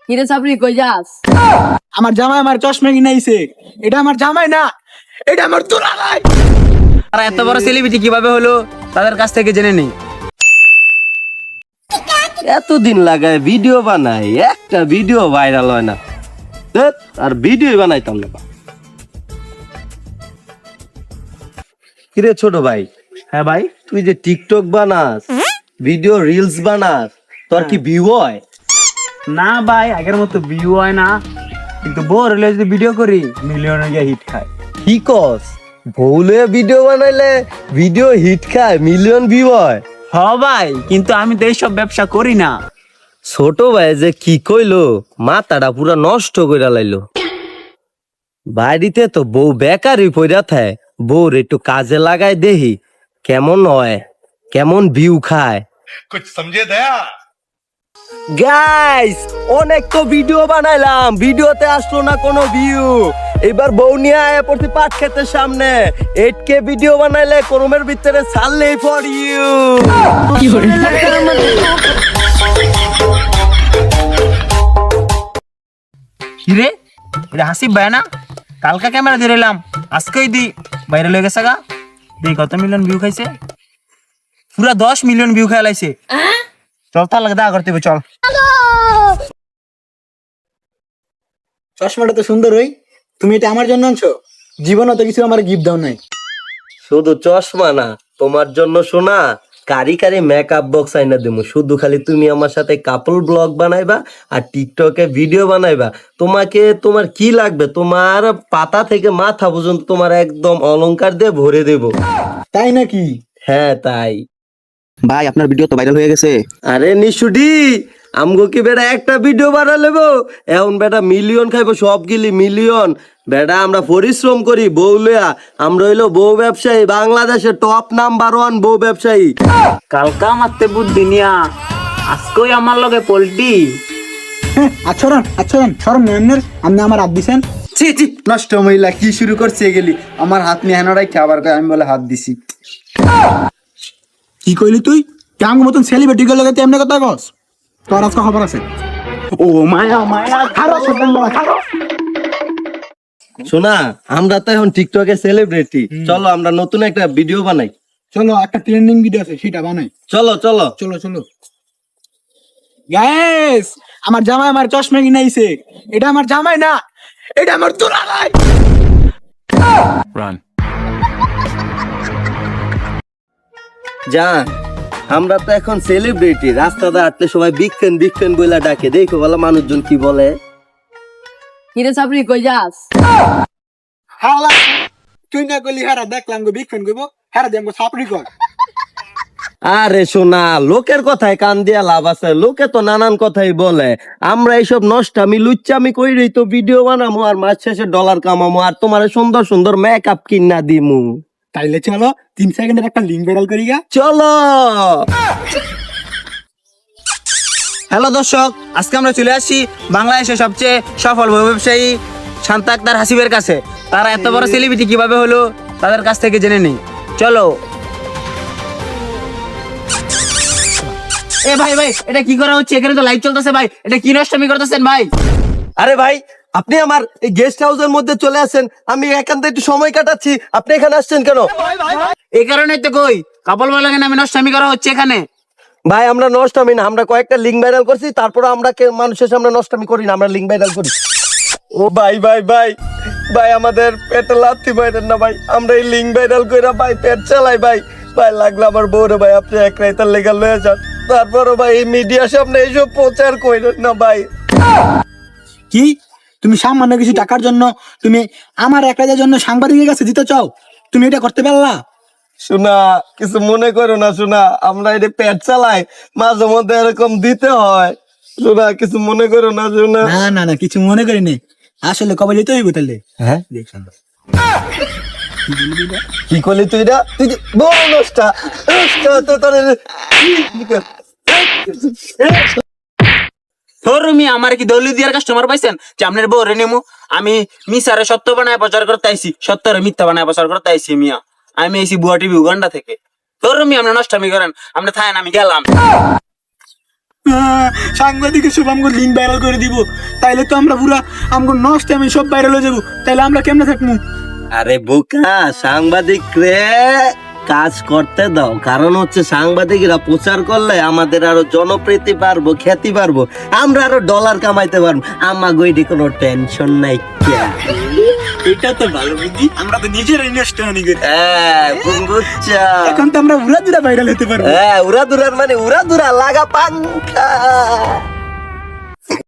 কিরে সাবরি কই যাস? আমার জামাই আমার চশমা কিনাইছে। এটা আমার জামাই না, এটা আমার দুলাভাই। তারা এত বড় সেলিব্রিটি কিভাবে হলো তাদের কাছ থেকে জেনে নেই। এতদিন লাগায় ভিডিও বানাই, একটা ভিডিও ভাইরাল হয় না। ধ্যাৎ, আর ভিডিও বানাইতাম না। কিরে ছোট ভাই? হ্যাঁ ভাই। তুই যে টিকটক বানাস, ভিডিও রিলস বানাস, তোর কি ভিউ হয়? না ভাই, আগের মতো ভিউ হয় না, কিন্তু বোর হলে যদি ভিডিও করি মিলিয়নে গিয়ে হিট খায়। কি কস? ভুলে ভিডিও বানাইলে ভিডিও হিট খায়, মিলিয়ন ভিউ হয়? হ ভাই, কিন্তু আমি তো এইসব ব্যবসা করি না। ছোট ভাই যে কি কইলো, মাথাটা পুরা নষ্ট কইরা লাইলো। বাড়িতে তো বউ বেকারই পইরা থাকে, বউর একটু কাজে লাগাই দেহি কেমন হয়, কেমন ভিউ খায়। कुछ समझे दया। গাইস, অনেক তো ভিডিও বানাইলাম, ভিডিওতে আসলো না কোনো ভিউ। এবার বউ নিয়ে আয়া পড়ছি পাট ক্ষেতের সামনে। 8K ভিডিও বানাইলে করমের ভিতরে ছাড়লেই ফর ইউ। কিরে, এটা হাসিব ভাই না? কালকা ক্যামেরা ধরে এলাম, আজকেই দি ভাইরাল হয়ে গেছে গা। দেখ কত মিলিয়ন ভিউ খাইছে, পুরা 10 মিলিয়ন ভিউ খাই লাইছে। চল তার লাগে দেখা করতে হবে, চল। চশমাটা তো সুন্দর হই, তুমি এটা আমার জন্য আনছো? জীবনে তো কিছু আমার গিফট দাও নাই। শুধু চশমা না, তোমার জন্য শোনা কারি কারি মেকআপ বক্স আইনা দেবো। শুধু খালি তুমি আমার সাথে কাপল ব্লগ বানাইবা আর টিকটকে ভিডিও বানাইবা। তোমার কি লাগবে, তোমার পাতা থেকে মাথা পর্যন্ত তোমার একদম অলংকার দিয়ে ভরে দেব। তাই নাকি? হ্যাঁ তাই। ভাই আপনার ভিডিও তো ভাইরাল হয়ে গেছে। আরে নিশুডি, আমগো কি বেটা একটা ভিডিও বানা লেবো? এখন বেটা মিলিয়ন খাইবো, সব গিলি মিলিয়ন। বেটা আমরা পরিশ্রম করি বউ লইয়া, আমরা হইলো বউ ব্যবসায়ী, বাংলাদেশের টপ নাম্বার 1 বউ ব্যবসায়ী। কালকা মারতে বুদ্ধি নিয়া, আজকেই আমার লগে পোল্টি। আচ্ছা শরম নেই আপনার? আপনি আমার হাত দিছেন। ছি ছি, নষ্ট মহিলা কি শুরু করছে গেলি? আমার হাত নিয়ে হেনরাই খাবার কয়, আমি বলে হাত দিছি। কি কইলি তুই? কেমন মতন সেলিব্রিটি গুলো লাগে এমনি কথা কস? তোর আজকে খবর আছে? ও মায়া মায়া, খারো খারো। শোনা, আমরা তো এখন টিকটকে সেলিব্রিটি, চলো আমরা নতুন একটা ভিডিও বানাই। চলো একটা ট্রেন্ডিং ভিডিও আছে, সেটা বানাই। চলো চলো চলো গাইস, আমার জামাই আমার চশমা কিনাইছে। এটা আমার জামাই না, এটা আমার দুলাভাই। জান, আমরা তো এখন সেলিব্রিটি, রাস্তাতে হাঁটলে সবাই বিগ ফ্যান বইলা ডাকে। দেখো বলো মানুষজন কি বলে। কিরে সাবরি কই যাস? হালা, তুই না কইলি হারা দেখলাম গো বিগ ফ্যান কইবো, হারা দেম গো সাপড়ি কর। আরে শোনা, লোকের কথায় কান দিয়া লাভ আছে? লোকে তো নানান কথাই বলে। আমরা এইসব নষ্টামি লুচ্চামি কইরেই তো ভিডিও বানামো আর মাস শেষে ডলার কামামো আর তোমার সুন্দর সুন্দর মেকআপ কিনা দিমু। তাইলে চলো 3 সেকেন্ডের একটা লিংক ভাইরাল করি গা। চলো। হ্যালো দর্শক, আজকে আমরা চলে আসছি বাংলাদেশের সবচেয়ে সফল বউ ব্যবসায়ী শান্তা আক্তার হাসিবের কাছে। তারা এত বড় সেলিব্রিটি কিভাবে হলো তাদের কাছ থেকে জেনে নেই, চলো। এ ভাই, এটা কি করা হচ্ছে? এখানে তো লাইভ চলতেছে ভাই, এটা কি নষ্টামি করতেছেন ভাই? আরে ভাই, আপনি আমার এই গেস্ট হাউসের মধ্যে চলে আসেন, আমি এখান থেকে একটু সময় কাটাচ্ছি, আপনি এখানে আসছেন কেন? এই কারণে তো কই কাপল বলাকে নামে নষ্টামি করা হচ্ছে এখানে। ভাই আমরা নষ্টামি না, আমরা কয়েকটা লিঙ্ক ভাইরাল করছি, তারপর আমরা মানুষের সামনে নষ্টামি করি না, আমরা লিঙ্ক ভাইরাল করি। ও ভাই ভাই ভাই ভাই, আমাদের পেটে লাথি মাইরেন না ভাই, আমরা এই লিঙ্ক ভাইরাল কইরা ভাই পেট চালাই ভাই। ভাই লাগলো আমার বউরে ভাই, আপনি এক রাইতার লেগাল লয়ে যান, তারপরও ভাই এই মিডিয়ার সামনে এইসব প্রচার কইরেন না ভাই। কি তুমি সামান্য কিছু টাকার জন্য তুমি আমার এক রাজার জন্য সাংবাদিকের কাছে দিতে চাও? তুমি এটা করতে পারলা? শোনা, কিছু মনে করো না শোনা, আমরা এটা পেট চালাই, মাঝে মধ্যে এরকম দিতে হয়। শোনা, কিছু মনে করো না শোনা। না কিছু মনে করিনি, আসলে কবে দিতে হইব তাহলে? হ্যাঁ, দেখছেন কি করলি তুই? তুই যে বড় নষ্টা তো তোর। তুমি আমার কি দৌলি দিয়ার কাস্টমার পাইছেন যে আপনার বউ রে নেমু? আমি মিসারে সত্য বানায় প্রচার করতে আইছি, সত্যরে মিথ্যা বানায় প্রচার করতে আইছি মিয়া। আমি আইছি বুয়া টিভি উগান্ডা থেকে। তুমি আমরা নষ্টামি করেন, আমরা থাকেন, আমি গেলাম। সাংবাদিক সব আমাকে লিঙ্ক ভাইরাল করে দিব, তাইলে তো আমরা পুরা আমাকে নষ্ট আমি সব ভাইরাল হয়ে যাবো, তাইলে আমরা কেমনে থাকবো? আরে বোকা, সাংবাদিক রে কাজ করতে দাও, কারণ হচ্ছে সাংবাদিকরা প্রচার করলে আমাদের আরো জনপ্রিয়তা বাড়বো, খ্যাতি বাড়বো, আমরা আরো ডলার কামাইতে পারবো। আমার গইডি কোনো টেনশন নাই। এটা তো ভালো বুদ্ধি, আমরা তো নিজেরাই নষ্ট হানি করি। হ্যাঁ বুঝছা, এখন তো আমরা উড়া দুরা ভাইরাল হতে পারবো। হ্যাঁ উড়া দুরার মানে উড়া দুরা লাগা পাঙ্খা।